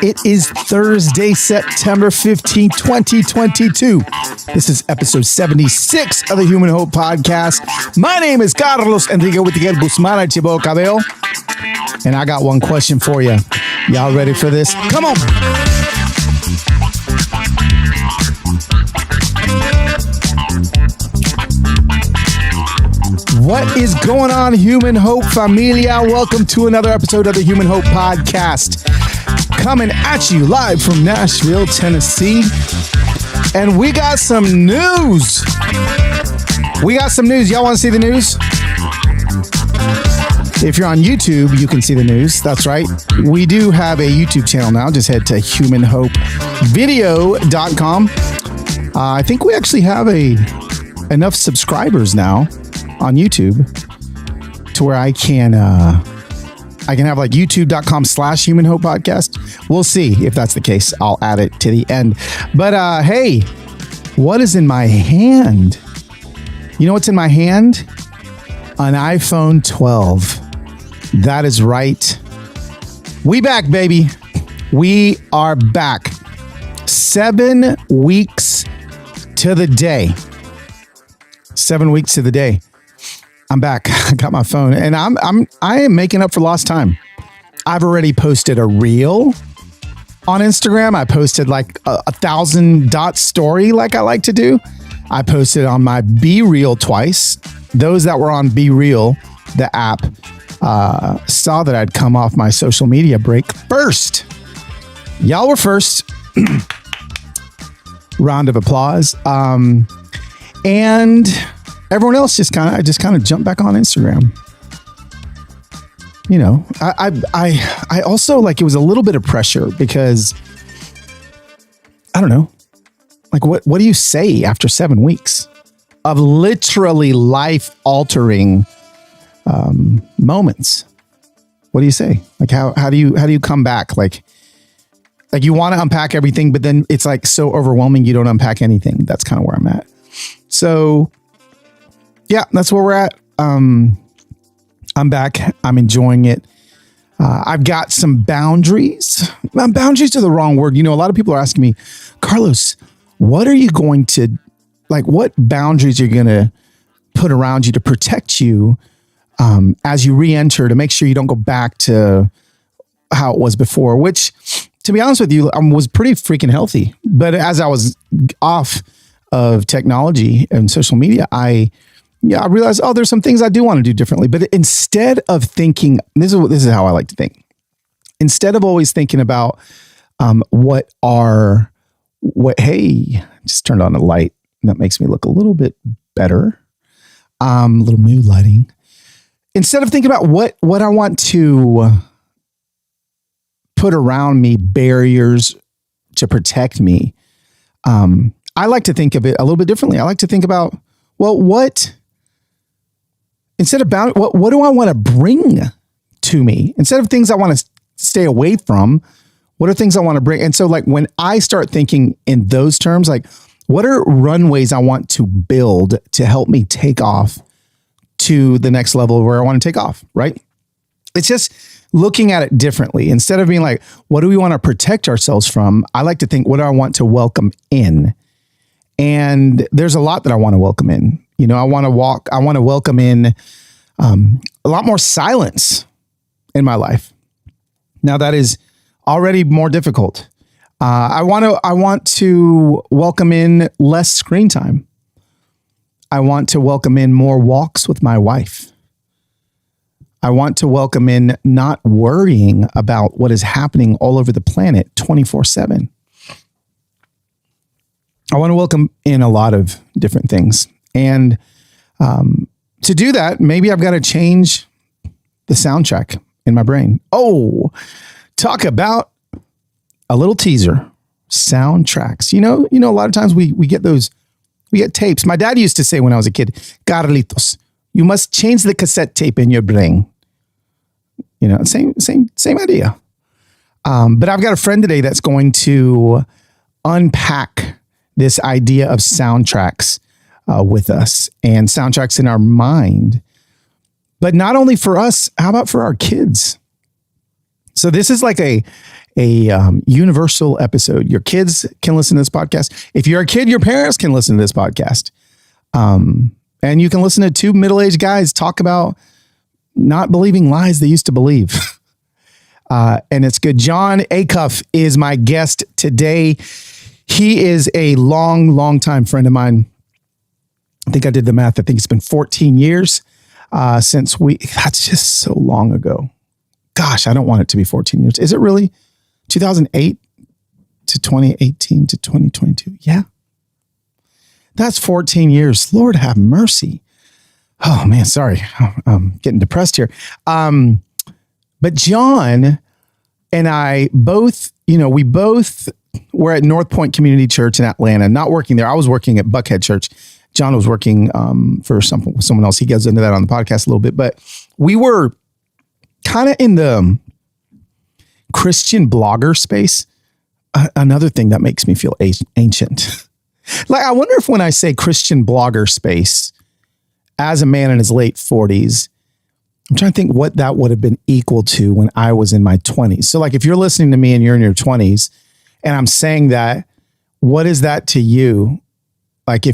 It is Thursday, September 15th, 2022. This is episode 76 of the Human Hope Podcast. My name is Carlos Enrique Whitiguer Guzman Chibo Cabello. And I got one question for you. Y'all ready for this? Come on. What is going on, Human Hope Familia? Welcome to another episode of the Human Hope Podcast. Coming at you live from Nashville, Tennessee. And we got some news. Y'all want to see the news? If you're on YouTube, you can see the news. That's right. We do have a YouTube channel now. Just head to humanhopevideo.com. I think we actually have enough subscribers now on YouTube to where I can have like youtube.com/Human Hope Podcast. We'll see if that's the case. I'll add it to the end. But hey, what is in my hand? You know what's in my hand? An iPhone 12. That is right. We back, baby. We are back. 7 weeks to the day. 7 weeks to the day. I'm back. I got my phone and I am making up for lost time. I've already posted a reel on Instagram. I posted like a 1,000-dot story like I like to do. I posted on my Be Real twice. Those that were on Be Real, the app, saw that I'd come off my social media break first. Y'all were first. Round of applause. And everyone else just kind of jumped back on Instagram. You know, I also like, it was a little bit of pressure because I don't know, like what do you say after 7 weeks of literally life altering moments? What do you say? Like how do you come back? Like you want to unpack everything, but then it's like so overwhelming you don't unpack anything. That's kind of where I'm at. So yeah, that's where we're at. I'm back. I'm enjoying it. I've got some boundaries. Boundaries are the wrong word. You know, a lot of people are asking me, Carlos, what are you going to, like, what boundaries are you going to put around you to protect you as you re-enter, to make sure you don't go back to how it was before, which, to be honest with you, was pretty freaking healthy. But as I was off of technology and social media, I realized, there's some things I do want to do differently. But instead of thinking, this is how I like to think. Instead of always thinking about hey, just turned on a light. That makes me look a little bit better. A little mood lighting. Instead of thinking about what I want to put around me, barriers to protect me, I like to think of it a little bit differently. I like to think about, instead of what do I want to bring to me? Instead of things I want to stay away from, what are things I want to bring? And so like when I start thinking in those terms, like what are runways I want to build to help me take off to the next level where I want to take off, right? It's just looking at it differently. Instead of being like, what do we want to protect ourselves from? I like to think, what do I want to welcome in? And there's a lot that I want to welcome in. You know, I want to welcome in a lot more silence in my life. Now that is already more difficult. I want to welcome in less screen time. I want to welcome in more walks with my wife. I want to welcome in not worrying about what is happening all over the planet 24/7. I want to welcome in a lot of different things. And to do that, maybe I've got to change the soundtrack in my brain. Oh, talk about a little teaser. Soundtracks. You know, a lot of times we get tapes. My dad used to say when I was a kid, Carlitos, you must change the cassette tape in your brain. You know, same idea. But I've got a friend today that's going to unpack this idea of soundtracks with us, and soundtracks in our mind. But not only for us, how about for our kids? So this is like a universal episode. Your kids can listen to this podcast. If you're a kid, your parents can listen to this podcast. And you can listen to two middle-aged guys talk about not believing lies they used to believe. And it's good. John Acuff is my guest today. He is a long time friend of mine. I think I did the math. I think it's been 14 years since that's just so long ago. Gosh, I don't want it to be 14 years. Is it really 2008 to 2018 to 2022? Yeah. That's 14 years. Lord have mercy. Oh man, sorry. I'm getting depressed here. But John and I both, we both were at North Point Community Church in Atlanta, not working there. I was working at Buckhead Church. John was working for someone else. He goes into that on the podcast a little bit, but we were kind of in the Christian blogger space. Another thing that makes me feel ancient. Like, I wonder if when I say Christian blogger space, as a man in his late 40s, I'm trying to think what that would have been equal to when I was in my 20s. So like, if you're listening to me and you're in your 20s and I'm saying that, what is that to you? Like,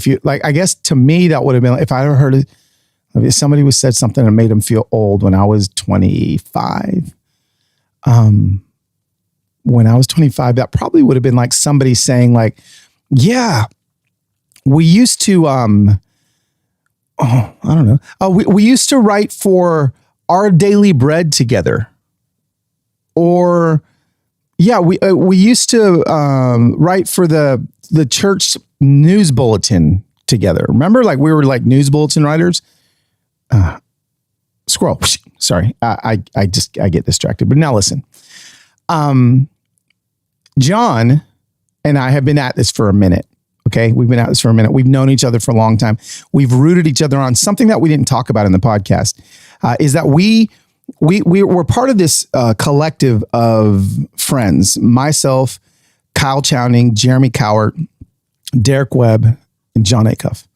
I guess to me, that would have been, if I ever heard it, if somebody was said something that made them feel old when I was 25. When I was 25, that probably would have been like somebody saying like, yeah, we used to, I don't know. We used to write for Our Daily Bread together. Or, yeah, we used to write for the church news bulletin together. Remember, like we were like news bulletin writers? Scroll. Sorry, I get distracted. But now listen. John and I have been at this for a minute. Okay, we've been at this for a minute. We've known each other for a long time. We've rooted each other on something that we didn't talk about in the podcast. Is that we're part of this collective of friends. Myself, Kyle Chowning, Jeremy Cowart, Derek Webb, and John Acuff.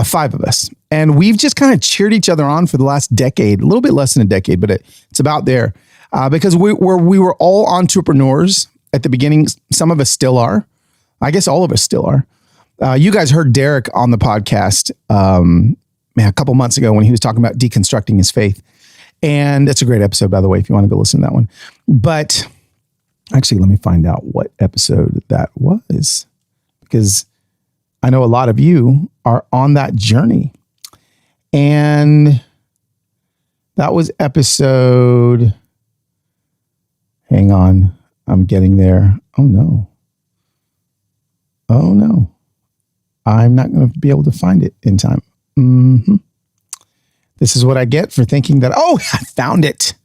5 of us. And we've just kind of cheered each other on for the last decade, a little bit less than a decade, but it's about there. Because we were all entrepreneurs at the beginning. Some of us still are. I guess all of us still are. You guys heard Derek on the podcast a couple months ago when he was talking about deconstructing his faith. And that's a great episode, by the way, if you want to go listen to that one. But actually, let me find out what episode that was, because I know a lot of you are on that journey. And that was episode, hang on, I'm getting there. Oh no. I'm not going to be able to find it in time. This is what I get for thinking that, I found it.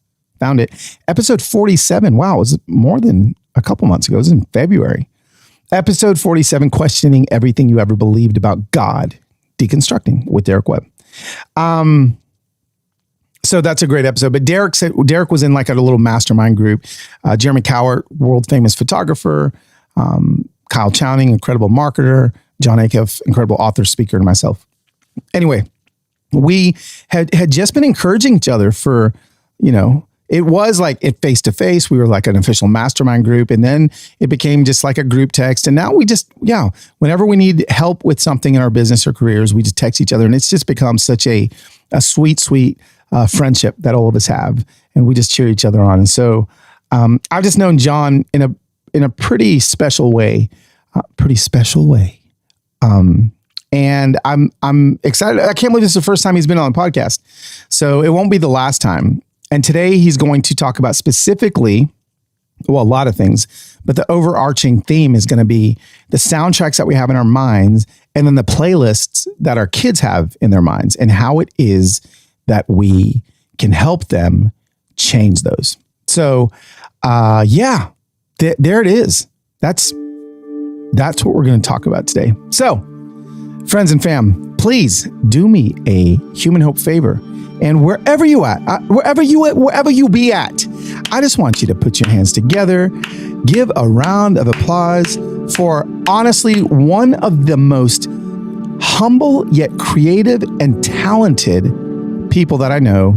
Episode 47. Wow, it was more than a couple months ago. It was in February. Episode 47, questioning everything you ever believed about God, deconstructing with Derek Webb. So that's a great episode. But Derek was in like a little mastermind group. Jeremy Cowart, world famous photographer. Kyle Chowning, incredible marketer. John Acuff, incredible author, speaker, and myself. Anyway, we had just been encouraging each other for, it was like it face to face. We were like an official mastermind group, and then it became just like a group text. And now we just, whenever we need help with something in our business or careers, we just text each other, and it's just become such a sweet friendship that all of us have, and we just cheer each other on. And so I've just known John in a pretty special way, and I'm excited. I can't believe this is the first time he's been on the podcast, so it won't be the last time. And today he's going to talk about specifically, a lot of things, but the overarching theme is going to be the soundtracks that we have in our minds, and then the playlists that our kids have in their minds, and how it is that we can help them change those. So, there it is. That's what we're going to talk about today. So, friends and fam, please do me a Human Hope favor. And wherever you be at, I just want you to put your hands together, give a round of applause for honestly one of the most humble yet creative and talented people that I know.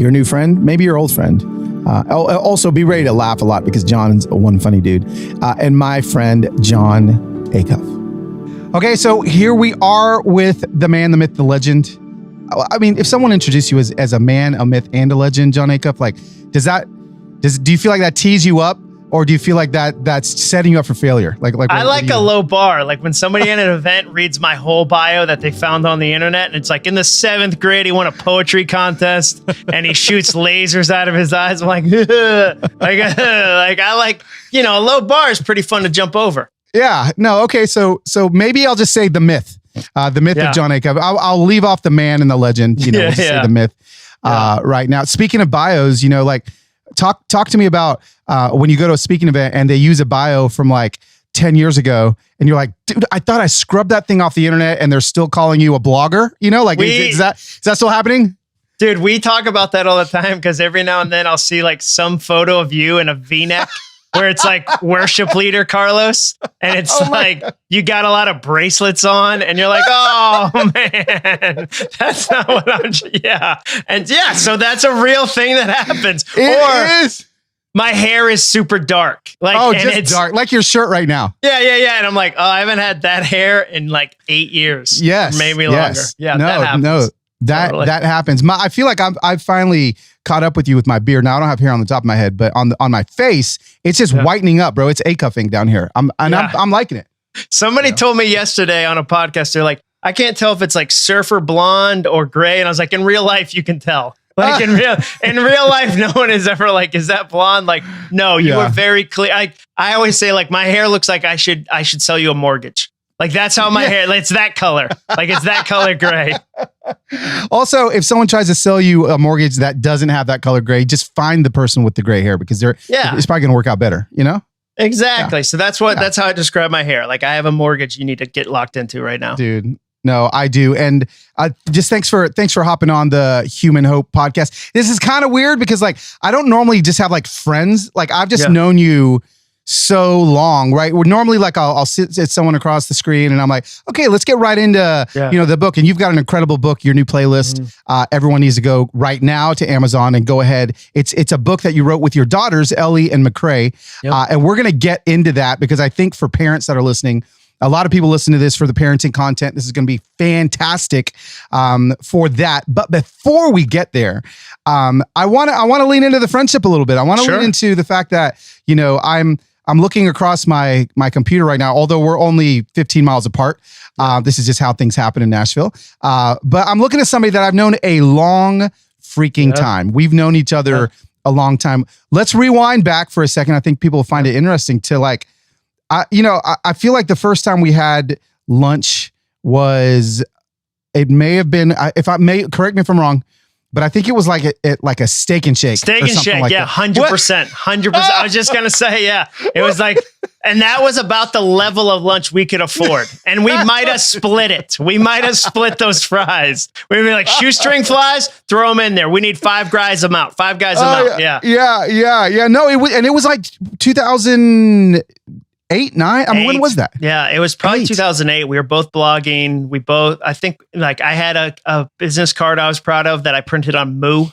Your new friend, maybe your old friend, Also, be ready to laugh a lot because John's one funny dude. And my friend, John Acuff. Okay, so here we are with the man, the myth, the legend. I mean, if someone introduced you as a man, a myth, and a legend, John Acuff, like, do you feel like that tees you up? Or do you feel like that's setting you up for failure? I like a low bar. Like when somebody at an event reads my whole bio that they found on the internet, and it's like in the 7th grade, he won a poetry contest and he shoots lasers out of his eyes. I'm like, I like, a low bar is pretty fun to jump over. Yeah, no. Okay. So maybe I'll just say the myth of John Acuff. I'll leave off the man and the legend, we'll just say the myth right now. Speaking of bios, talk to me about when you go to a speaking event and they use a bio from like 10 years ago and you're like, dude, I thought I scrubbed that thing off the internet and they're still calling you a blogger. Is that still happening? Dude, we talk about that all the time because every now and then I'll see like some photo of you in a V-neck where it's like worship leader Carlos. And it's you got a lot of bracelets on and you're like, oh man, that's not what I'm, And so that's a real thing that happens. It is. My hair is super dark. It's dark. Like your shirt right now. Yeah. And I'm like, I haven't had that hair in like 8 years. Yes. Or maybe longer. Yeah. That happens. That happens. I feel like I've finally caught up with you with my beard. Now I don't have hair on the top of my head, but on my face, it's just whitening up, bro. It's acuffing down here. I'm liking it. Somebody told me yesterday on a podcast, they're like, I can't tell if it's like surfer blonde or gray. And I was like, in real life, you can tell. Like in real life, no one is ever like, is that blonde? Like, no, you were very clear. I always say like my hair looks like I should sell you a mortgage. Like that's how my hair, it's that color. Like it's that color gray. Also, if someone tries to sell you a mortgage that doesn't have that color gray, just find the person with the gray hair because it's probably going to work out better, Exactly. Yeah. So that's how I describe my hair. Like I have a mortgage you need to get locked into right now. Dude. No, I do. And just thanks for hopping on the Human Hope podcast. This is kind of weird because like, I don't normally just have like friends. Like I've just known you so long, right? We're normally like, I'll sit at someone across the screen and I'm like, okay, let's get right into, the book. And you've got an incredible book, your new playlist. Everyone needs to go right now to Amazon and go ahead. It's a book that you wrote with your daughters, Ellie and McCrae. And we're going to get into that because I think for parents that are listening, a lot of people listen to this for the parenting content. This is going to be fantastic for that. But before we get there, I want to lean into the friendship a little bit. I want to lean into the fact that, I'm looking across my computer right now, although we're only 15 miles apart. This is just how things happen in Nashville. But I'm looking at somebody that I've known a long freaking time. We've known each other a long time. Let's rewind back for a second. I think people will find it interesting to like, I feel like the first time we had lunch it may have been, correct me if I'm wrong, but I think it was like a Steak and Shake. Steak and Shake, like 100%. 100%. I was just going to say, it was like, and that was about the level of lunch we could afford. And we might have split it. We might have split those fries. We'd be like, shoestring flies, throw them in there. We need 5 guys amount. 5 guys amount. Yeah. No, it was like 2008, 9. I mean, when was that? Yeah, it was probably 2008. We were both blogging. I think like I had a business card I was proud of that I printed on Moo.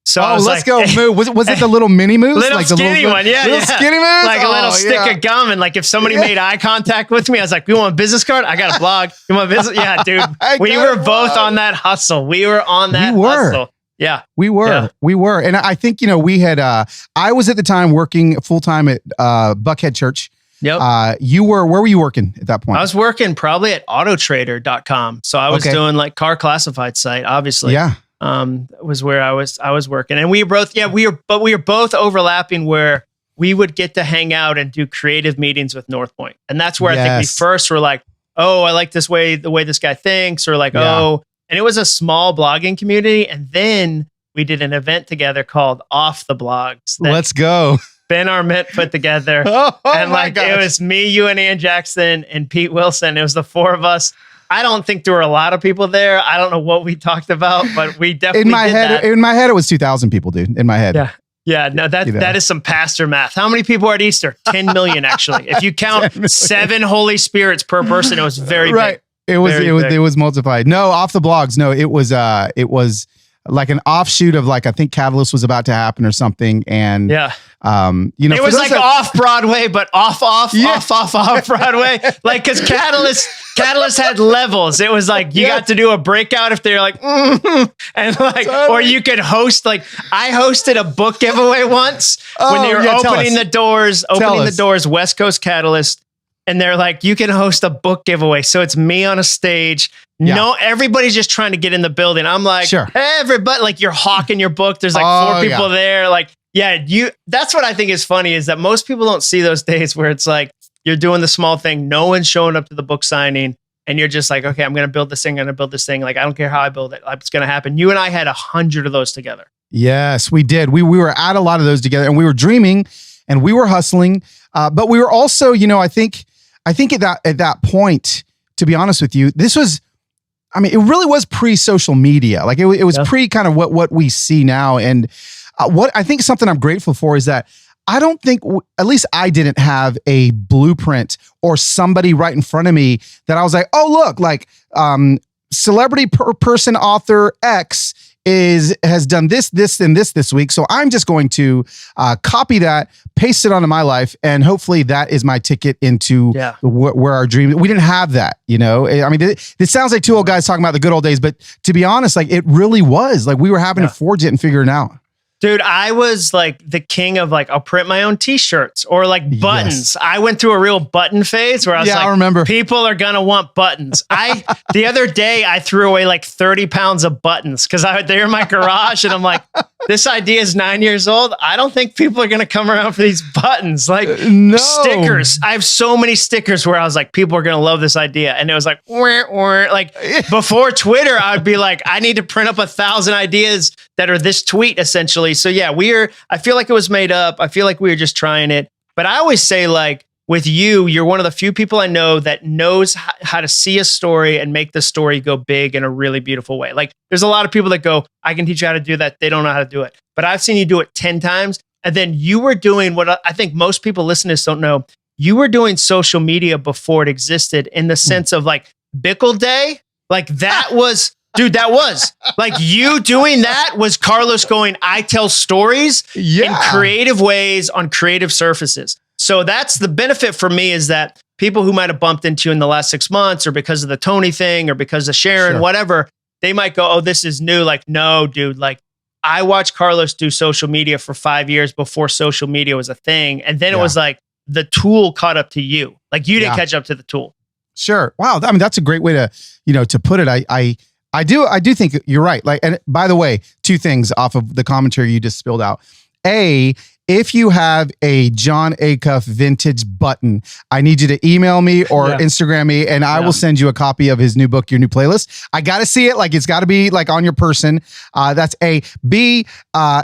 So let's go Moo. Was it the little mini Moos? Little like skinny the one, yeah. Skinny Moos? Like a little stick of gum. And like if somebody made eye contact with me, I was like, you want a business card? I got a blog. You want a business? Yeah, dude. We were both on that hustle. Hustle. Yeah, we were. And I think, we had, I was at the time working full time at Buckhead Church. Yep. Where were you working at that point? I was working probably at autotrader.com. So I was doing like car classified site, obviously. Yeah. Was where I was working. And we were both overlapping where we would get to hang out and do creative meetings with North Point. And that's where I think we first were like, oh, I like the way this guy thinks, or like, and it was a small blogging community. And then we did an event together called Off the Blogs. Let's go. Ben Arment put together. And like it was me, you, and Ann Jackson and Pete Wilson. It was the 4 of us. I don't think there were a lot of people there. I don't know what we talked about, but we definitely in my head it was 2,000 people, dude. In my head. Yeah. No, that is some pastor math. How many people are at Easter? 10 million actually. If you count 7 Holy Spirits per person, it was very big. It was multiplied. No, Off the Blogs. No, it was like an offshoot of like, I think Catalyst was about to happen or something. And yeah. You know, it was like off Broadway, but off Broadway. Like, cause Catalyst had levels. It was like, you got to do a breakout if they're like, and like, or you could host, like, I hosted a book giveaway once when they were opening the doors, West Coast Catalyst. And they're like, you can host a book giveaway. So it's me on a stage. No, everybody's just trying to get in the building. I'm like, hey, everybody, like you're hawking your book. There's like 4 people there. Like, that's what I think is funny is that most people don't see those days where it's like, you're doing the small thing. No one's showing up to the book signing. And you're just like, okay, I'm going to build this thing. I'm going to build this thing. Like, I don't care how I build it. Like, it's going to happen. You and I had 100 of those together. Yes, we did. We were at a lot of those together and we were dreaming and we were hustling. But we were also, you know, I think at that point, to be honest with you, this was, I mean, it really was pre-social media. Like it was pre kind of what we see now. And what I think something I'm grateful for is that I don't think, at least I didn't have a blueprint or somebody right in front of me that I was like, oh, look, like celebrity person author X has done this, and this week. So I'm just going to copy that, paste it onto my life, and hopefully that is my ticket into where our dream. We didn't have that, you know. I mean, it sounds like 2 old guys talking about the good old days, but to be honest, like it really was. Like we were having to forge it and figure it out. Dude, I was like the king of like, I'll print my own t-shirts or like buttons. Yes. I went through a real button phase where I was like, I remember. People are going to want buttons. The other day I threw away like 30 pounds of buttons because they're in my garage and I'm like, this idea is 9 years old. I don't think people are going to come around for these buttons. Like stickers. I have so many stickers where I was like, people are going to love this idea. And it was like, like before Twitter, I'd be like, I need to print up 1,000 ideas that are this tweet essentially. So yeah, I feel like it was made up. I feel like we were just trying it. But I always say like with you're one of the few people I know that knows how to see a story and make the story go big in a really beautiful way. Like there's a lot of people that go, I can teach you how to do that. They don't know how to do it. But I've seen you do it 10 times. And then you were doing what I think most people listening to this don't know. You were doing social media before it existed in the sense of like Bickle Day. Like that was... Dude, that was like you doing that was Carlos going, I tell stories in creative ways on creative surfaces. So that's the benefit for me is that people who might have bumped into you in the last 6 months or because of the Tony thing or because of Sharon, whatever, they might go, oh, this is new. Like, no, dude, like I watched Carlos do social media for 5 years before social media was a thing. And then it was like the tool caught up to you. Like you didn't catch up to the tool. Sure. Wow. I mean, that's a great way to, to put it. I do think you're right. Like, and by the way, 2 things off of the commentary you just spilled out. A, if you have a John Acuff vintage button, I need you to email me or Instagram me, and I will send you a copy of his new book, Your New Playlist. I got to see it. Like, it's got to be like on your person. That's A. B,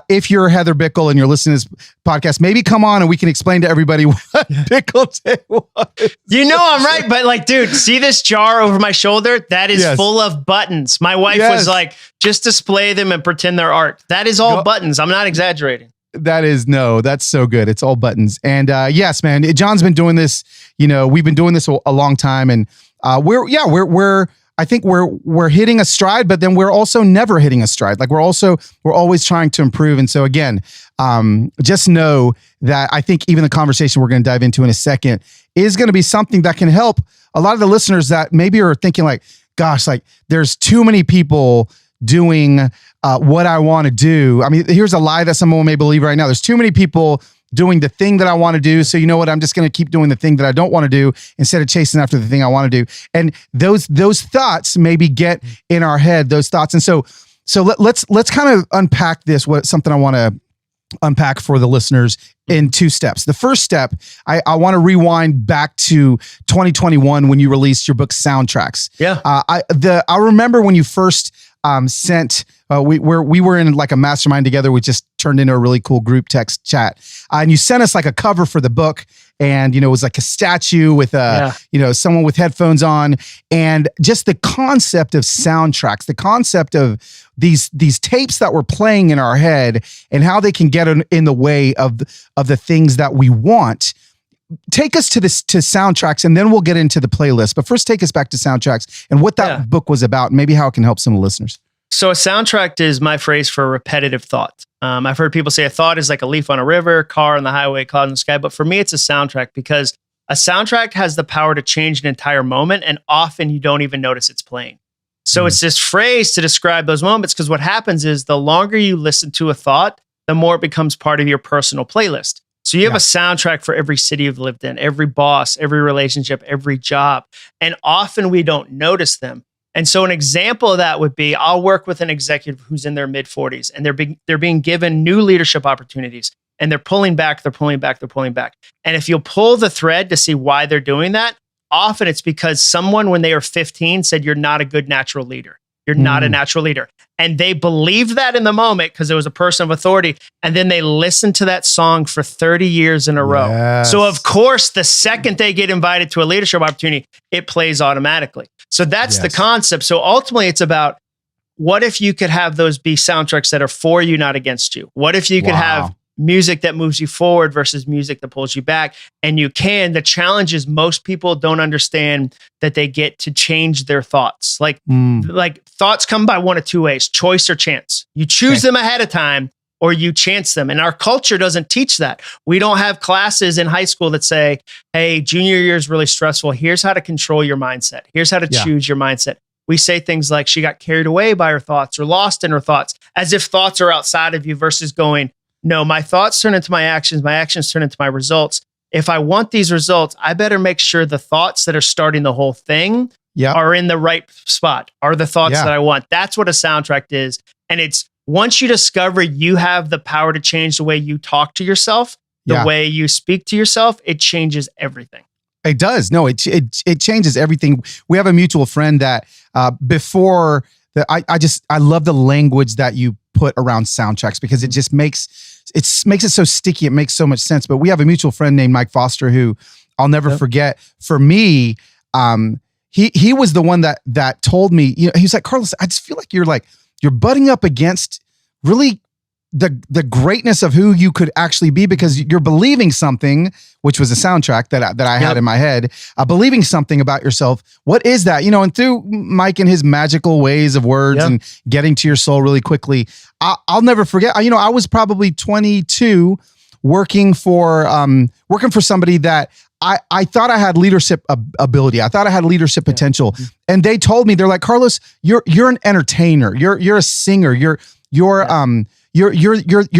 if you're Heather Bickle and you're listening to this podcast, maybe come on and we can explain to everybody what Bickle Day was. You know I'm right, but like, dude, see this jar over my shoulder? That is full of buttons. My wife was like, just display them and pretend they're art. That is all buttons. I'm not exaggerating. That's so good. It's all buttons. And yes, man, John's been doing this, we've been doing this a long time, and I think we're hitting a stride, but then we're also never hitting a stride. Like we're always trying to improve. And so again, just know that I think even the conversation we're going to dive into in a second is going to be something that can help a lot of the listeners that maybe are thinking like, gosh, like there's too many people doing what I want to do. I mean, here's a lie that someone may believe right now. There's too many people doing the thing that I want to do. So you know what? I'm just going to keep doing the thing that I don't want to do instead of chasing after the thing I want to do. And those thoughts maybe get in our head, those thoughts. And so let's kind of unpack this, something I want to unpack for the listeners in 2 steps. The first step, I want to rewind back to 2021 when you released your book Soundtracks. Yeah. I remember when you first sent, we were in like a mastermind together, which just turned into a really cool group text chat. And you sent us like a cover for the book, and it was like a statue with someone with headphones on, and just the concept of soundtracks, the concept of these tapes that we're playing in our head and how they can get in the way of the things that we want. Take us to Soundtracks, and then we'll get into the playlist. But first, take us back to Soundtracks and what that book was about, and maybe how it can help some of the listeners. So a soundtrack is my phrase for repetitive thought. I've heard people say a thought is like a leaf on a river, car on the highway, cloud in the sky. But for me, it's a soundtrack because a soundtrack has the power to change an entire moment. And often you don't even notice it's playing. So it's this phrase to describe those moments because what happens is the longer you listen to a thought, the more it becomes part of your personal playlist. So you have a soundtrack for every city you've lived in, every boss, every relationship, every job. And often we don't notice them. And so an example of that would be I'll work with an executive who's in their mid 40s and they're being given new leadership opportunities and they're pulling back. And if you'll pull the thread to see why they're doing that, often it's because someone when they were 15 said, you're not a good natural leader. You're not a natural leader. And they believed that in the moment because it was a person of authority. And then they listened to that song for 30 years in a row. Yes. So of course, the second they get invited to a leadership opportunity, it plays automatically. So that's the concept. So ultimately it's about what if you could have those be soundtracks that are for you, not against you? What if you could have music that moves you forward versus music that pulls you back? And you can. The challenge is most people don't understand that they get to change their thoughts. Like thoughts come by one of two ways, choice or chance. You choose them ahead of time or you chance them. And our culture doesn't teach that. We don't have classes in high school that say, hey, junior year is really stressful. Here's how to control your mindset. Here's how to choose your mindset. We say things like she got carried away by her thoughts or lost in her thoughts, as if thoughts are outside of you versus going, no, my thoughts turn into my actions turn into my results. If I want these results, I better make sure the thoughts that are starting the whole thing are in the right spot, are the thoughts that I want. That's what a soundtrack is. And it's once you discover you have the power to change the way you talk to yourself, the way you speak to yourself, it changes everything. It does. No, it changes everything. We have a mutual friend that before that I love the language that you put around soundtracks because it just makes it so sticky. It makes so much sense. But we have a mutual friend named Mike Foster who I'll never forget. For me, he was the one that told me, you know, he was like, Carlos, I just feel like you're butting up against really the greatness of who you could actually be because you're believing something, which was a soundtrack that I had in my head, believing something about yourself. What is that? You know, and through Mike and his magical ways of words and getting to your soul really quickly, I'll never forget, you know, I was probably 22 working for somebody that I thought I had leadership ability. I thought I had leadership potential. And they told me, they're like, Carlos, you're an entertainer. You're a singer. You're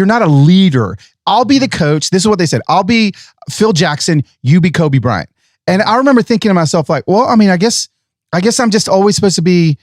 not a leader. I'll be the coach. This is what they said. I'll be Phil Jackson. You be Kobe Bryant. And I remember thinking to myself, like, well, I mean, I guess I'm just always supposed to be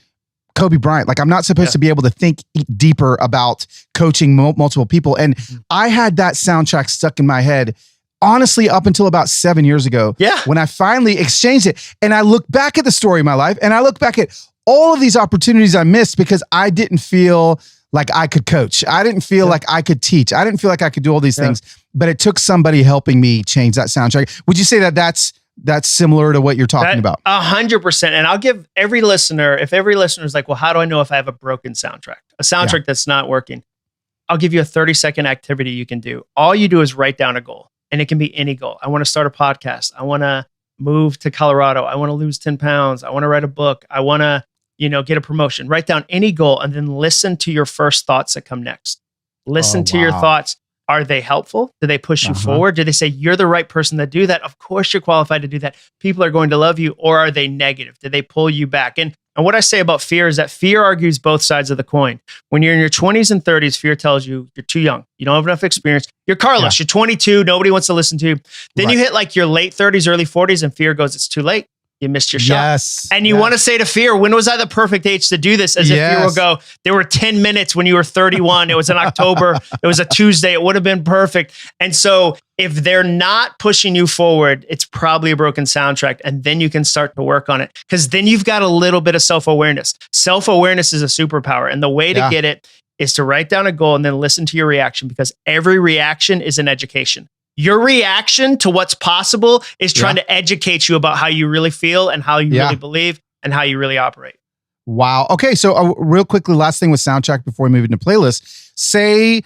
Kobe Bryant. Like I'm not supposed to be able to think deeper about coaching multiple people. And I had that soundtrack stuck in my head, honestly, up until about 7 years ago. When I finally exchanged it. And I look back at the story of my life and I look back at all of these opportunities I missed because I didn't feel like I could coach. I didn't feel like I could teach. I didn't feel like I could do all these things, but it took somebody helping me change that soundtrack. Would you say that that's similar to what you're talking about? 100%. And I'll give every listener, if every listener is like, well, how do I know if I have a broken soundtrack, a soundtrack that's not working? I'll give you a 30-second activity you can do. All you do is write down a goal and it can be any goal. I want to start a podcast. I want to move to Colorado. I want to lose 10 pounds. I want to write a book. I want to get a promotion. Write down any goal and then listen to your first thoughts that come next. Listen to your thoughts. Are they helpful? Do they push you forward? Do they say you're the right person to do that? Of course you're qualified to do that. People are going to love you. Or are they negative? Do they pull you back? And what I say about fear is that fear argues both sides of the coin. When you're in your 20s and 30s, fear tells you you're too young. You don't have enough experience. You're Carlos. You're 22. Nobody wants to listen to you. Then you hit like your late 30s, early 40s, and fear goes, it's too late. You missed your shot. And you want to say to fear, when was I the perfect age to do this? As if fear will go, there were 10 minutes when you were 31. It was in October. It was a Tuesday. It would have been perfect. And so if they're not pushing you forward, it's probably a broken soundtrack. And then you can start to work on it because then you've got a little bit of self-awareness. Self-awareness is a superpower. And the way to get it is to write down a goal and then listen to your reaction because every reaction is an education. Your reaction to what's possible is trying to educate you about how you really feel and how you really believe and how you really operate. Wow. Okay. So real quickly, last thing with soundtrack before we move into playlist, say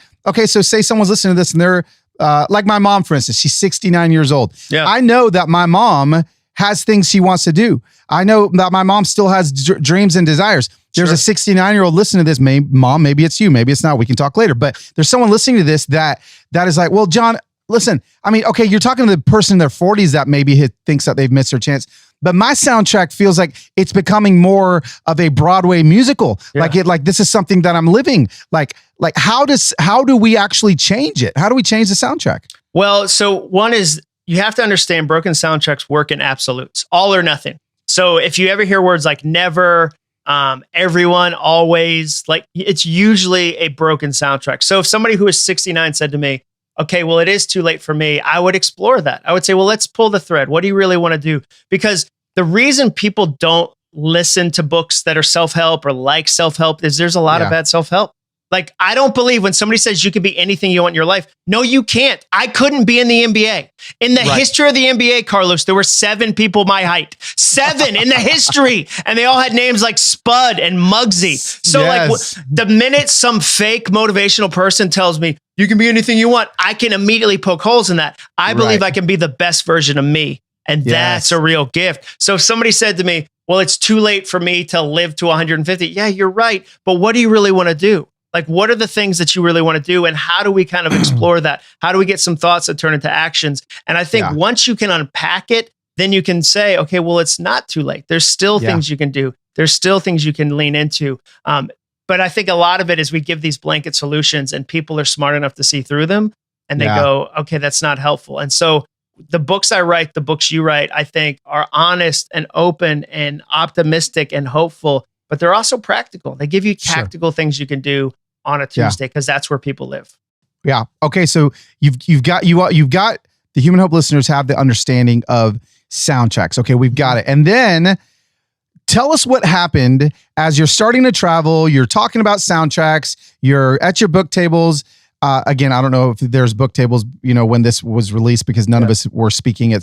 someone's listening to this and they're like my mom, for instance, she's 69 years old. I know that my mom has things she wants to do. I know that my mom still has dreams and desires. There's a 69-year-old listening to this. Mom, maybe it's you, maybe it's not. We can talk later. But there's someone listening to this that is like, well, John, listen, I mean, okay, you're talking to the person in their 40s that maybe thinks that they've missed their chance. But my soundtrack feels like it's becoming more of a Broadway musical. Yeah. Like this is something that I'm living. Like how do we actually change it? How do we change the soundtrack? Well, so one is you have to understand broken soundtracks work in absolutes, all or nothing. So if you ever hear words like never, everyone, always, like it's usually a broken soundtrack. So if somebody who is 69 said to me, okay, well, it is too late for me, I would explore that. I would say, well, let's pull the thread. What do you really want to do? Because the reason people don't listen to books that are self-help or like self-help is there's a lot of bad self-help. Like, I don't believe when somebody says you can be anything you want in your life. No, you can't. I couldn't be in the NBA. In the history of the NBA, Carlos, there were 7 people my height. 7 in the history. And they all had names like Spud and Muggsy. So like the minute some fake motivational person tells me you can be anything you want, I can immediately poke holes in that. I believe I can be the best version of me. And that's a real gift. So if somebody said to me, well, it's too late for me to live to 150. Yeah, you're right. But what do you really want to do? Like, what are the things that you really want to do? And how do we kind of explore that? How do we get some thoughts that turn into actions? And I think once you can unpack it, then you can say, okay, well, it's not too late. There's still things you can do. There's still things you can lean into. But I think a lot of it is we give these blanket solutions and people are smart enough to see through them and they go, okay, that's not helpful. And so the books I write, the books you write, I think are honest and open and optimistic and hopeful, but they're also practical. They give you tactical things you can do on a Tuesday because that's where people live. Yeah. Okay. So you've got the Human Hope listeners have the understanding of soundtracks. Okay, we've got it. And then tell us what happened as you're starting to travel. You're talking about soundtracks. You're at your book tables. Again, I don't know if there's book tables, when this was released because none of us were speaking at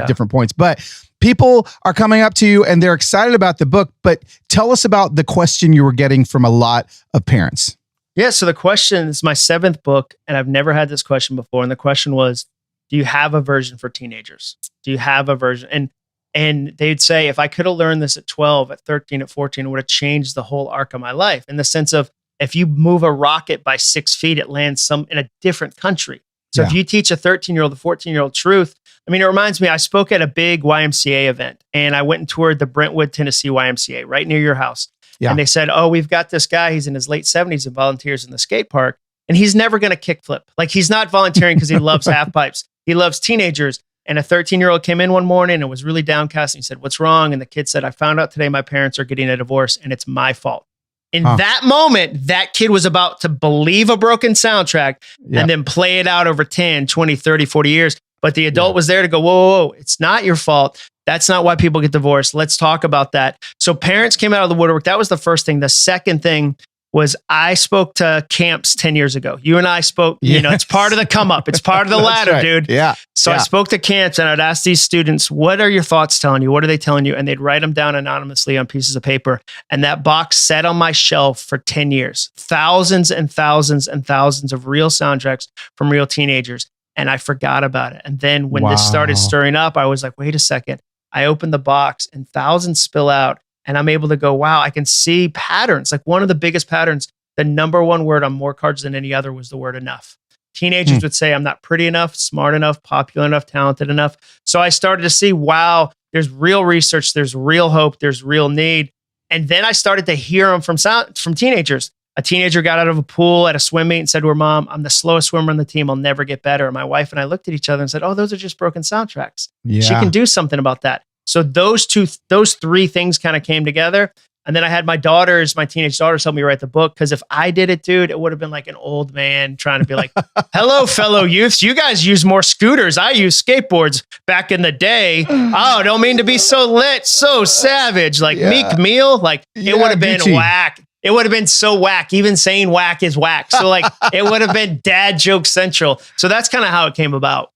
different points. But people are coming up to you and they're excited about the book. But tell us about the question you were getting from a lot of parents. Yeah. So the question is my 7th book, and I've never had this question before. And the question was, do you have a version for teenagers? Do you have a version? And they'd say, if I could have learned this at 12, at 13, at 14, it would have changed the whole arc of my life in the sense of, if you move a rocket by 6 feet, it lands in a different country. So if you teach a 13-year-old, a 14-year-old truth, I mean, it reminds me, I spoke at a big YMCA event and I went and toured the Brentwood, Tennessee YMCA right near your house. Yeah. And they said, oh, we've got this guy. He's in his late 70s and volunteers in the skate park. And he's never going to kickflip. Like, he's not volunteering because he loves half pipes. He loves teenagers. And a 13-year-old came in one morning and was really downcast. And he said, what's wrong? And the kid said, I found out today my parents are getting a divorce and it's my fault. In that moment, that kid was about to believe a broken soundtrack and then play it out over 10, 20, 30, 40 years. But the adult was there to go, whoa, it's not your fault. That's not why people get divorced. Let's talk about that. So parents came out of the woodwork. That was the first thing. The second thing was I spoke to camps 10 years ago. You and I spoke, it's part of the come up. It's part of the ladder, dude. Yeah. So I spoke to camps and I'd ask these students, what are your thoughts telling you? What are they telling you? And they'd write them down anonymously on pieces of paper. And that box sat on my shelf for 10 years, thousands and thousands and thousands of real soundtracks from real teenagers. And I forgot about it. And then when this started stirring up, I was like, wait a second. I opened the box and thousands spill out. And I'm able to go, wow, I can see patterns. Like, one of the biggest patterns, the number one word on more cards than any other was the word enough. Teenagers would say, I'm not pretty enough, smart enough, popular enough, talented enough. So I started to see, wow, there's real research, there's real hope, there's real need. And then I started to hear them from teenagers. A teenager got out of a pool at a swim meet and said to her mom, I'm the slowest swimmer on the team. I'll never get better. And my wife and I looked at each other and said, oh, those are just broken soundtracks. Yeah. She can do something about that. So those 3 things kind of came together. And then I had my teenage daughters help me write the book. Because if I did it, dude, it would have been like an old man trying to be like, hello, fellow youths. You guys use more scooters. I use skateboards back in the day. Oh, don't mean to be so lit, so savage. Like Meek Mill. Like, it would have been whack. It would have been so whack. Even saying whack is whack. So like, it would have been dad joke central. So that's kind of how it came about.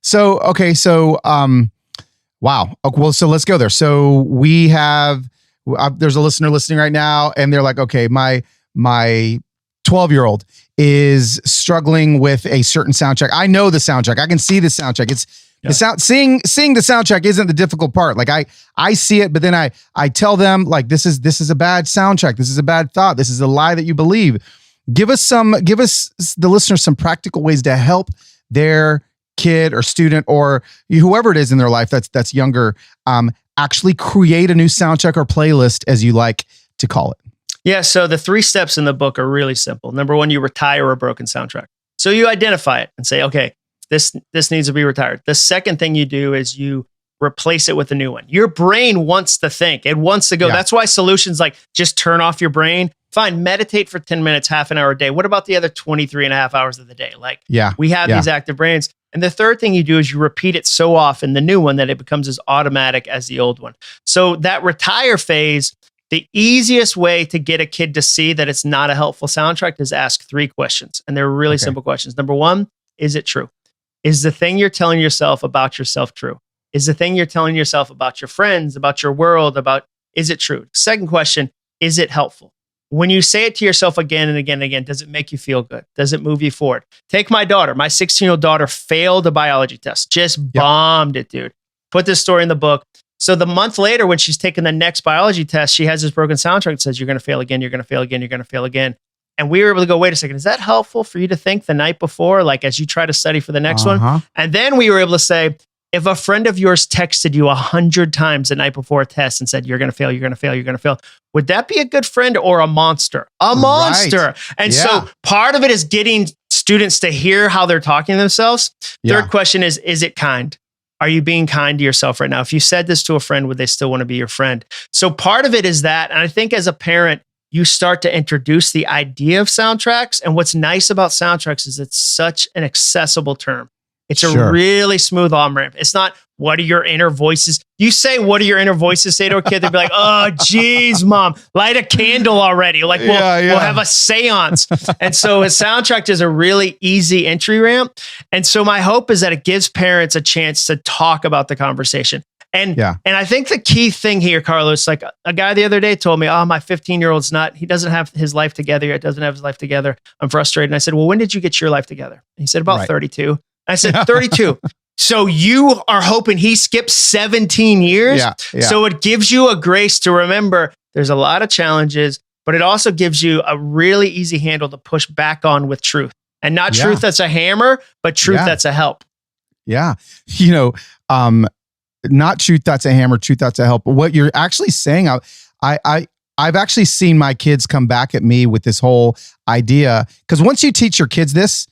So, okay. So, wow. Okay, well, so let's go there. So we have, there's a listener listening right now and they're like, okay, my 12-year-old is struggling with a certain soundtrack. I know the soundtrack. I can see the soundtrack. seeing the soundtrack isn't the difficult part. Like I see it, but then I tell them like, this is a bad soundtrack. This is a bad thought. This is a lie that you believe. Give us the listeners some practical ways to help their kid or student or whoever it is in their life that's younger, actually create a new soundtrack or playlist, as you like to call it. Yeah. So the 3 steps in the book are really simple. Number 1, you retire a broken soundtrack. So you identify it and say, okay, this needs to be retired. The second thing you do is you replace it with a new one. Your brain wants to think. It wants to go. Yeah. That's why solutions like just turn off your brain. Fine, meditate for 10 minutes, half an hour a day. What about the other 23 and a half hours of the day? Like, we have these active brains. And the third thing you do is you repeat it so often, the new one, that it becomes as automatic as the old one. So that retire phase, the easiest way to get a kid to see that it's not a helpful soundtrack is ask 3 questions. And they're really simple questions. Number 1, is it true? Is the thing you're telling yourself about yourself true? Is the thing you're telling yourself about your friends, about your world, is it true? Second question, is it helpful? When you say it to yourself again and again and again, does it make you feel good? Does it move you forward? Take my daughter. My 16-year-old daughter failed a biology test. Just bombed it, dude. Put this story in the book. So the month later, when she's taking the next biology test, she has this broken soundtrack that says, you're going to fail again, you're going to fail again, you're going to fail again. And we were able to go, wait a second, is that helpful for you to think the night before, like as you try to study for the next one? And then we were able to say, if a friend of yours texted you 100 times the night before a test and said, you're going to fail, you're going to fail, you're going to fail, would that be a good friend or a monster? A monster. Right. And so part of it is getting students to hear how they're talking to themselves. Third question is it kind? Are you being kind to yourself right now? If you said this to a friend, would they still want to be your friend? So part of it is that. And I think as a parent, you start to introduce the idea of soundtracks. And what's nice about soundtracks is it's such an accessible term. It's a really smooth on-ramp. It's not, what are your inner voices? You say, what do your inner voices say to a kid? They'll be like, oh, geez, mom, light a candle already. Like, we'll have a seance. And so a soundtrack is a really easy entry ramp. And so my hope is that it gives parents a chance to talk about the conversation. And I think the key thing here, Carlos, like a guy the other day told me, oh, my 15-year-old's he doesn't have his life together yet, doesn't have his life together. I'm frustrated. And I said, well, when did you get your life together? And he said, about 32. I said, 32. So you are hoping he skips 17 years. So it gives you a grace to remember there's a lot of challenges, but it also gives you a really easy handle to push back on with truth. And not truth that's a hammer, but truth that's a help. Yeah. Not truth that's a hammer, truth that's a help. But what you're actually saying, I've actually seen my kids come back at me with this whole idea. Because once you teach your kids this,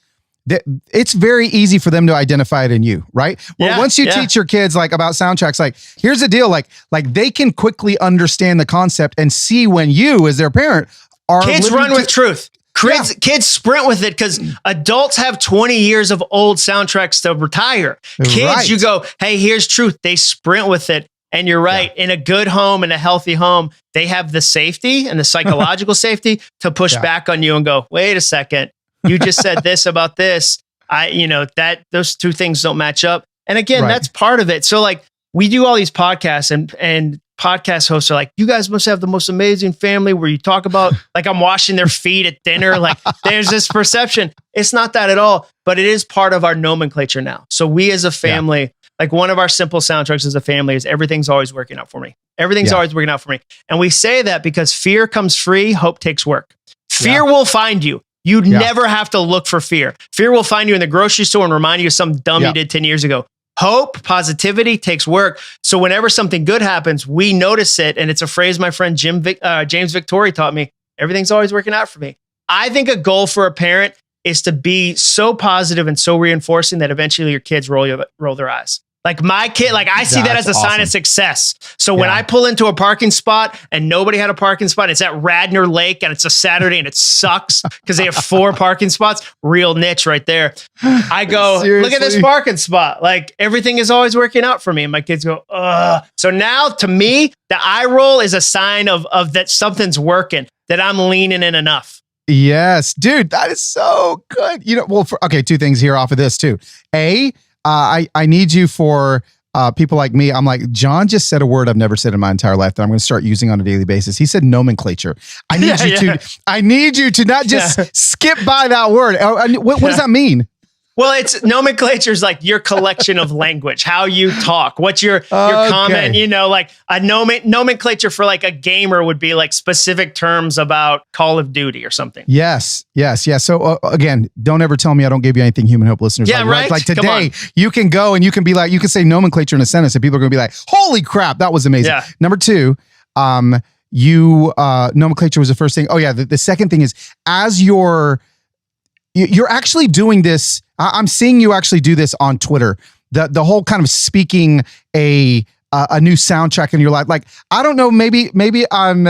it's very easy for them to identify it in you, right? Well, once you teach your kids like about soundtracks, like here's the deal, like they can quickly understand the concept and see when you, as their parent, are kids run with truth. Kids sprint with it because adults have 20 years of old soundtracks to retire. Kids, you go, hey, here's truth. They sprint with it. And you're right. In a good home and a healthy home, they have the safety and the psychological safety to push back on you and go, wait a second. You just said this about this. Those 2 things don't match up. And again, that's part of it. So like we do all these podcasts and podcast hosts are like, you guys must have the most amazing family where you talk about like I'm washing their feet at dinner. Like there's this perception. It's not that at all, but it is part of our nomenclature now. So we as a family, like one of our simple soundtracks as a family is everything's always working out for me. Everything's always working out for me. And we say that because fear comes free, hope takes work. Fear will find you. You never have to look for fear. Fear will find you in the grocery store and remind you of some dumb you did 10 years ago. Hope, positivity takes work. So whenever something good happens, we notice it. And it's a phrase my friend James Victori taught me. Everything's always working out for me. I think a goal for a parent is to be so positive and so reinforcing that eventually your kids roll their eyes. Like my kid, like I see that as a sign of success. So when I pull into a parking spot and nobody had a parking spot, it's at Radnor Lake and it's a Saturday and it sucks because they have 4 parking spots, real niche right there. I go, look at this parking spot. Like everything is always working out for me. And my kids go, ugh. So now to me, the eye roll is a sign of that something's working, that I'm leaning in enough. Yes, dude, that is so good. 2 things here off of this too. I need you for people like me. I'm like, John just said a word I've never said in my entire life that I'm going to start using on a daily basis. He said nomenclature. I need you to not just skip by that word. What does that mean? Well, it's nomenclature is like your collection of language, how you talk, what's your comment, like a nomenclature for like a gamer would be like specific terms about Call of Duty or something. Yes. So again, don't ever tell me I don't give you anything, Human Hope listeners. Yeah, right. Like today, you can go and you can be like, you can say nomenclature in a sentence and people are going to be like, holy crap, that was amazing. Yeah. Number two, nomenclature was the first thing. Oh yeah. The second thing is as you're actually doing this. I'm seeing you actually do this on Twitter. The whole kind of speaking a new soundtrack in your life. Like, I don't know, maybe I'm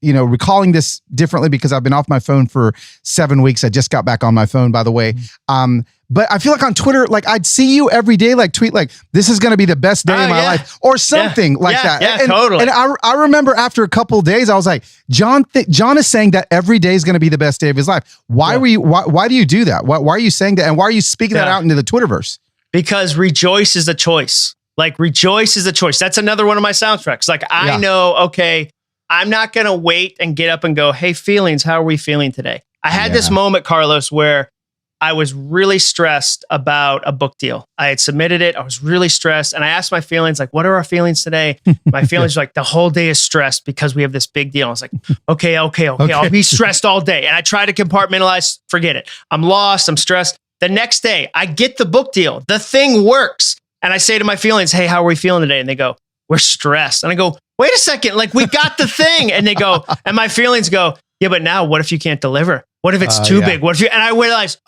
recalling this differently because I've been off my phone for 7 weeks. I just got back on my phone, by the way. But I feel like on Twitter, like I'd see you every day, like tweet like, this is going to be the best day of my life or something like that. Yeah, totally. And I remember after a couple of days, I was like, John is saying that every day is going to be the best day of his life. Why do you do that? Why are you saying that? And why are you speaking that out into the Twitterverse? Because rejoice is a choice. Like rejoice is a choice. That's another one of my soundtracks. Like I know, okay, I'm not going to wait and get up and go, hey, feelings, how are we feeling today? I had this moment, Carlos, where I was really stressed about a book deal. I had submitted it. I was really stressed. And I asked my feelings, like, what are our feelings today? My feelings were like, the whole day is stressed because we have this big deal. I was like, okay. I'll be stressed all day. And I try to compartmentalize, forget it. I'm lost. I'm stressed. The next day, I get the book deal. The thing works. And I say to my feelings, hey, how are we feeling today? And they go, we're stressed. And I go, wait a second. Like, we got the thing. And they go, and my feelings go, yeah, but now what if you can't deliver? What if it's too big? What if you, and I realized,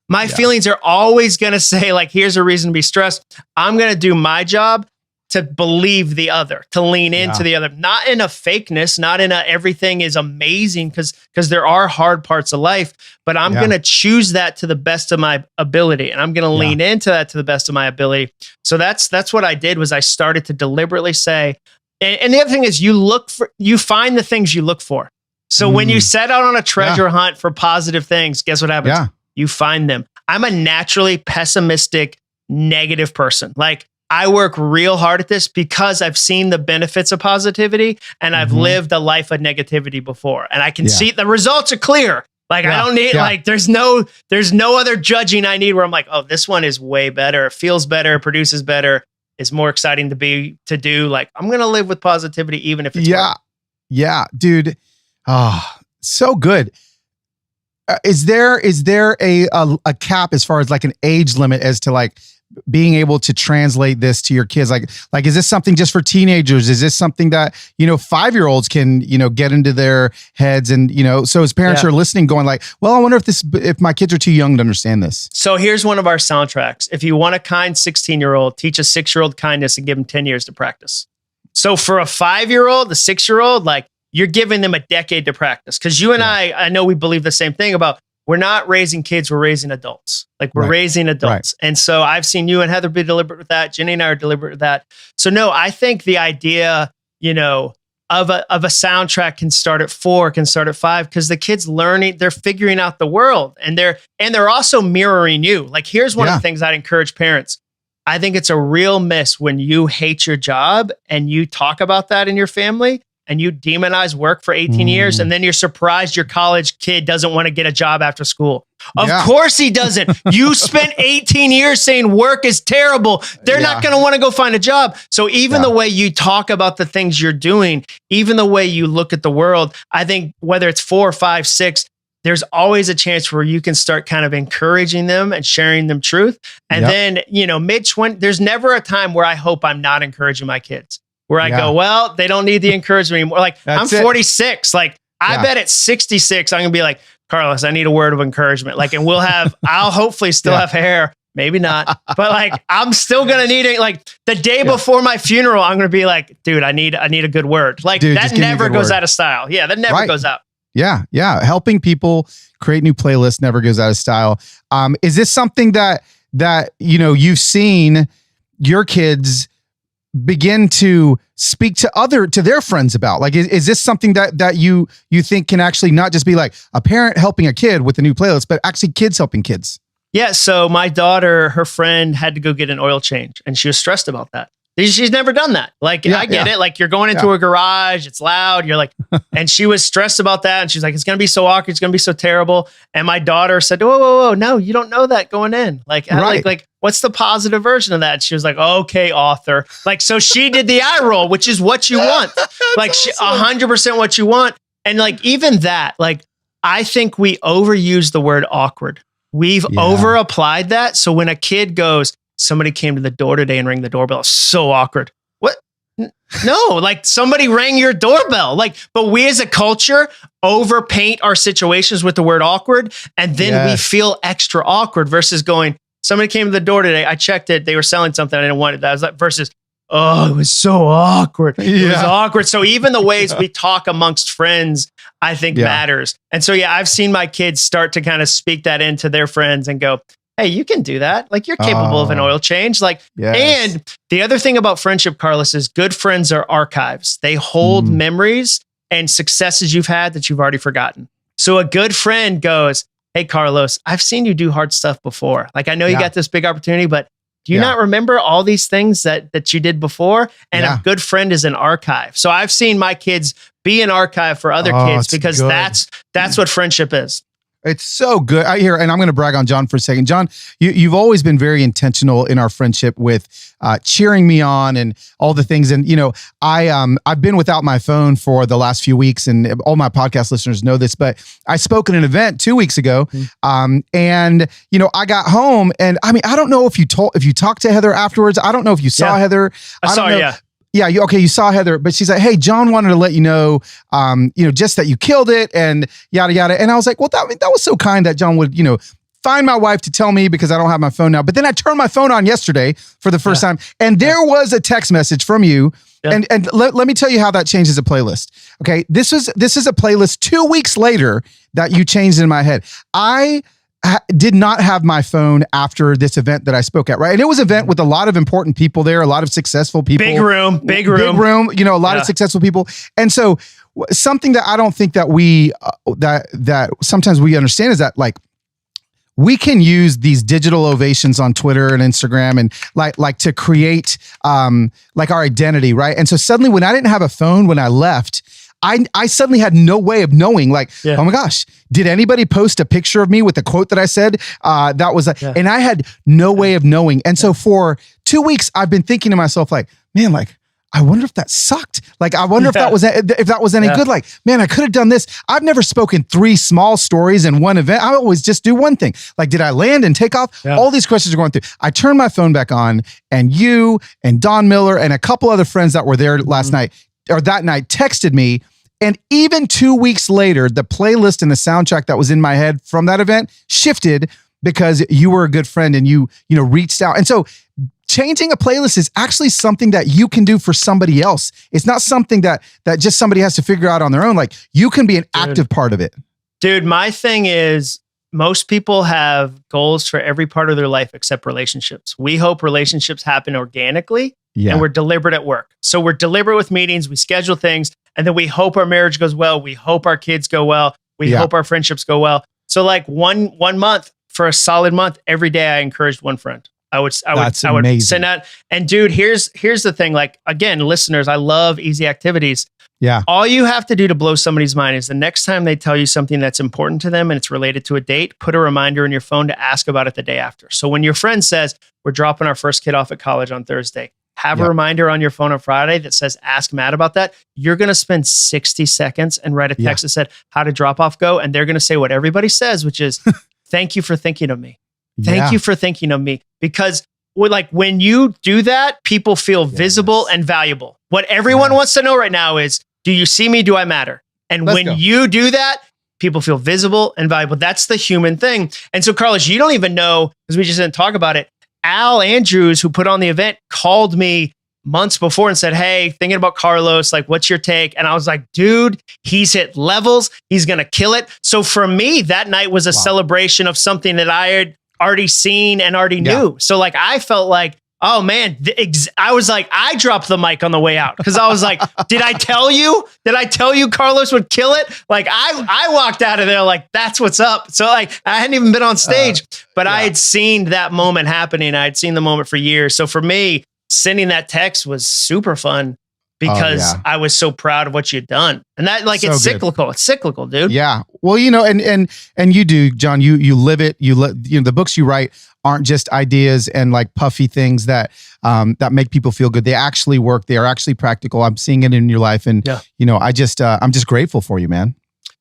my feelings are always going to say like, here's a reason to be stressed. I'm going to do my job to believe the other, to lean into the other, not in a fakeness, not in a everything is amazing because there are hard parts of life, but I'm going to choose that to the best of my ability. And I'm going to lean into that to the best of my ability. So that's what I did was I started to deliberately say, and the other thing is you find the things you look for. So when you set out on a treasure hunt for positive things, guess what happens? You find them. I'm a naturally pessimistic, negative person. Like I work real hard at this because I've seen the benefits of positivity and I've lived a life of negativity before. And I can see the results are clear. Like I don't need like there's no other judging I need where I'm like, oh, this one is way better. It feels better, produces better, is more exciting to do. Like I'm going to live with positivity even if it's hard. Yeah, dude. Oh, so good. Is there a cap as far as like an age limit as to like being able to translate this to your kids? Like, is this something just for teenagers? Is this something that, 5-year-olds can, get into their heads and, so as parents are listening going like, well, I wonder if my kids are too young to understand this. So here's one of our soundtracks. If you want a kind 16-year-old, teach a 6-year-old kindness and give them 10 years to practice. So for a 5-year-old, a 6-year-old, like, you're giving them a decade to practice. Because you and I know we believe the same thing about we're not raising kids, we're raising adults. Like we're raising adults. And so I've seen you and Heather be deliberate with that. Jenny and I are deliberate with that. So no, I think the idea, of a soundtrack can start at 4, can start at 5, because the kids learning, they're figuring out the world and they're also mirroring you. Like here's one of the things I'd encourage parents. I think it's a real miss when you hate your job and you talk about that in your family. And you demonize work for 18 years, and then you're surprised your college kid doesn't want to get a job after school. Of course he doesn't. You spent 18 years saying work is terrible. They're not going to want to go find a job. So even the way you talk about the things you're doing, even the way you look at the world, I think whether it's 4, 5, 6, there's always a chance where you can start kind of encouraging them and sharing them truth. And then, mid-20, there's never a time where I hope I'm not encouraging my kids. Where I go, well, they don't need the encouragement anymore. Like I'm 46. Like I bet at 66, I'm going to be like, Carlos, I need a word of encouragement. Like, and I'll hopefully still have hair. Maybe not, but like, I'm still going to need it. Like the day before my funeral, I'm going to be like, dude, I need a good word. Like that never goes out of style. Yeah. That never goes out. Yeah. Yeah. Helping people create new playlists never goes out of style. Is this something that, you've seen your kids begin to speak to their friends about? Like, is this something that you think can actually not just be like a parent helping a kid with a new playlist, but actually kids helping kids? Yeah. So my daughter, her friend had to go get an oil change and she was stressed about that. She's never done that. Like, I get it. Like, you're going into a garage, it's loud. You're like, and she was stressed about that. And she's like, it's going to be so awkward. It's going to be so terrible. And my daughter said, whoa, no, you don't know that going in. Like, like, what's the positive version of that? And she was like, okay, author. Like, so she did the eye roll, which is what you want. Like, 100% what you want. And like, even that, like, I think we overuse the word awkward. We've over applied that. So when a kid goes, somebody came to the door today and rang the doorbell, so awkward. What? No, like, somebody rang your doorbell. Like, but we as a culture overpaint our situations with the word awkward. And then we feel extra awkward versus going, somebody came to the door today. I checked it. They were selling something. I didn't want it. That was like versus, oh, it was so awkward. It was awkward. So even the ways we talk amongst friends, I think matters. And so, I've seen my kids start to kind of speak that into their friends and go, hey, you can do that. Like, you're capable of an oil change. Like, and the other thing about friendship, Carlos, is good friends are archives. They hold memories and successes you've had that you've already forgotten. So a good friend goes, hey, Carlos, I've seen you do hard stuff before. Like, I know you got this big opportunity, but do you not remember all these things that you did before? And a good friend is an archive. So I've seen my kids be an archive for other kids because that's what friendship is. It's so good. I hear, and I'm going to brag on John for a second. John, you've always been very intentional in our friendship with cheering me on and all the things. And, I've been without my phone for the last few weeks, and all my podcast listeners know this, but I spoke at an event 2 weeks ago. And, I got home, and I mean, I don't know if you talked to Heather afterwards. I don't know if you saw Heather. I saw her, Yeah, you saw Heather, but she's like, hey, John wanted to let you know, just that you killed it and yada, yada. And I was like, well, that was so kind that John would, find my wife to tell me because I don't have my phone now. But then I turned my phone on yesterday for the first time, and there was a text message from you. Yeah. And let me tell you how that changes a playlist. Okay, this is a playlist 2 weeks later that you changed in my head. I did not have my phone after this event that I spoke at, right? And it was an event with a lot of important people there, a lot of successful people. Big room, a lot of successful people. And so something that I don't think that we, that sometimes we understand is that, like, we can use these digital ovations on Twitter and Instagram and like to create like our identity, right? And so suddenly when I didn't have a phone when I left, I suddenly had no way of knowing, like, oh my gosh, did anybody post a picture of me with the quote that I said? That was, and I had no way of knowing. And so for 2 weeks, I've been thinking to myself, like, man, like, I wonder if that sucked. Like, I wonder if that was any good. Like, man, I could have done this. I've never spoken 3 small stories in one event. I always just do one thing. Like, did I land and take off? Yeah. All these questions are going through. I turned my phone back on, and you and Don Miller and a couple other friends that were there last night or that night texted me. And even 2 weeks later, the playlist and the soundtrack that was in my head from that event shifted because you were a good friend and you reached out. And so changing a playlist is actually something that you can do for somebody else. It's not something that just somebody has to figure out on their own. Like, you can be an active part of it. Dude, my thing is, most people have goals for every part of their life except relationships. We hope relationships happen organically, and we're deliberate at work. So we're deliberate with meetings, we schedule things, and then we hope our marriage goes well. We hope our kids go well. We hope our friendships go well. So like one month, for a solid month, every day I encouraged one friend. I would send out. And dude, here's the thing. Like, again, listeners, I love easy activities. Yeah. All you have to do to blow somebody's mind is the next time they tell you something that's important to them and it's related to a date, put a reminder in your phone to ask about it the day after. So when your friend says, we're dropping our first kid off at college on Thursday, have a reminder on your phone on Friday that says, ask Matt about that. You're going to spend 60 seconds and write a text that said, how did drop off go? And they're going to say what everybody says, which is, thank you for thinking of me. Thank you for thinking of me. Because when you do that, people feel visible and valuable. What everyone wants to know right now is, do you see me? Do I matter? And when you do that, people feel visible and valuable. That's the human thing. And so, Carlos, you don't even know, because we just didn't talk about it. Al Andrews, who put on the event, called me months before and said, hey, thinking about Carlos, like, what's your take? And I was like, dude, he's hit levels. He's going to kill it. So for me, that night was a celebration of something that I had already seen and already knew. So like, I felt like, oh man, I was like, I dropped the mic on the way out because I was like, did I tell you Carlos would kill it? Like I walked out of there like, that's what's up. So like, I hadn't even been on stage, but I had seen that moment happening. I had seen the moment for years. So for me, sending that text was super fun because I was so proud of what you'd done. And that like, it's cyclical. It's cyclical, dude. Yeah. Well, and you do, John, you live it. The books you write aren't just ideas and like puffy things that make people feel good. They actually work. They are actually practical. I'm seeing it in your life. And, I'm just grateful for you, man.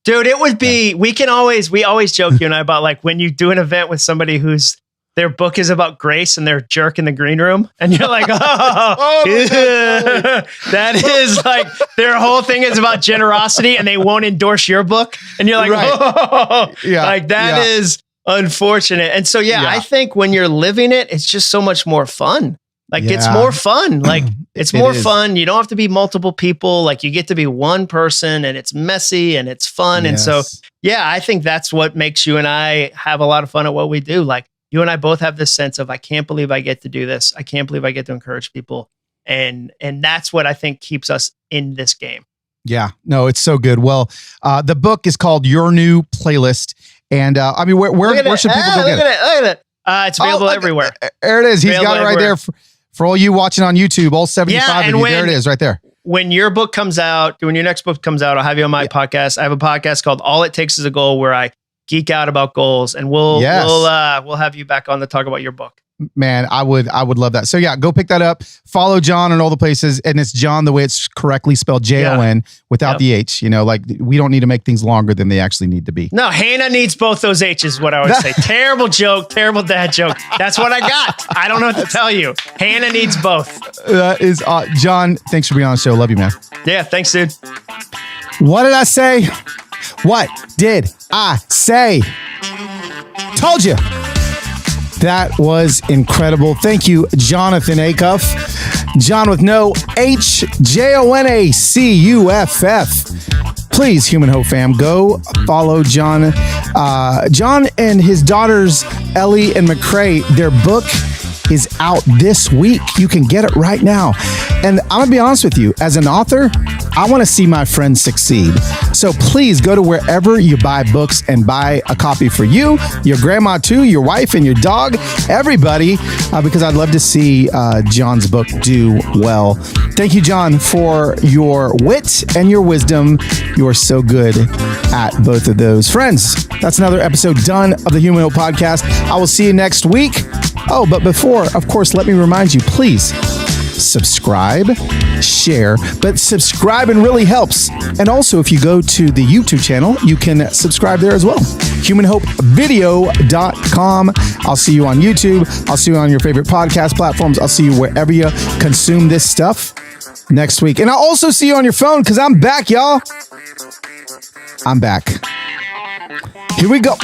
Dude, it would be, we always joke, you and I, about like when you do an event with somebody whose their book is about grace and they're a jerk in the green room. And you're like, that is like, their whole thing is about generosity and they won't endorse your book. And you're like, like that is unfortunate. And so, I think when you're living it, it's just so much more fun. Like it's more fun. Like it's more fun. You don't have to be multiple people. Like you get to be one person and it's messy and it's fun. And so, I think that's what makes you and I have a lot of fun at what we do. Like you and I both have this sense of, I can't believe I get to do this. I can't believe I get to encourage people. And that's what I think keeps us in this game. Yeah, no, it's so good. Well, the book is called Your New Playlist. And where should people go get it? Look at it. It's available everywhere. There it is. He's got it right there for all you watching on YouTube, all 75 of you. There it is right there. When your book comes out, when your next book comes out, I'll have you on my podcast. I have a podcast called All It Takes Is a Goal where I geek out about goals, and we'll have you back on to talk about your book. Man, I would love that. So go pick that up. Follow John in all the places, and it's John the way it's correctly spelled, Jon without the H. Like we don't need to make things longer than they actually need to be. No, Hannah needs both those H's. Is what I would say. Terrible joke, terrible dad joke. That's what I got. I don't know what to tell you. Hannah needs both. That is John. Thanks for being on the show. Love you, man. Yeah, thanks, dude. What did I say? What did I say? Told you. That was incredible. Thank you, Jonathan Acuff. John with no H, JONACUFF. Please, Human Hope fam, go follow John. John and his daughters, Ellie and McCrae, their book is out this week. You can get it right now. And I'm going to be honest with you, as an author, I want to see my friends succeed. So please go to wherever you buy books and buy a copy for you, your grandma too, your wife and your dog, everybody, because I'd love to see John's book do well. Thank you, John, for your wit and your wisdom. You are so good at both of those. Friends, that's another episode done of the Human Hope Podcast. I will see you next week. Oh, but before, of course, let me remind you, please subscribe, share, but subscribing really helps. And also, if you go to the YouTube channel, you can subscribe there as well. HumanHopeVideo.com. I'll see you on YouTube. I'll see you on your favorite podcast platforms. I'll see you wherever you consume this stuff next week. And I'll also see you on your phone because I'm back, y'all. I'm back. Here we go.